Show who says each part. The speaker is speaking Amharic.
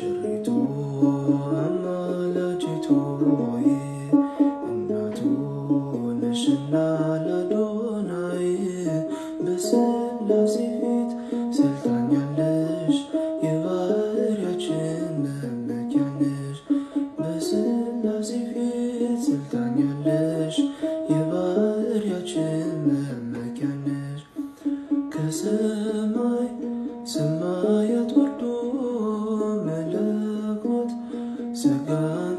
Speaker 1: ሙሽሪቱ አማላጅቱ ሆይ እናቱ ነሽና ለአዶናይ በሥላሴ ፊት ስልጣን ያለሽ የባሕርያችን መመኪያ ነሽ። በሥላሴ ፊት ስልጣን ያለሽ የባሕርያችን መመኪያ ነሽ። ከሰማይ ሰማያት ወርዶ መለኮት ሥጋን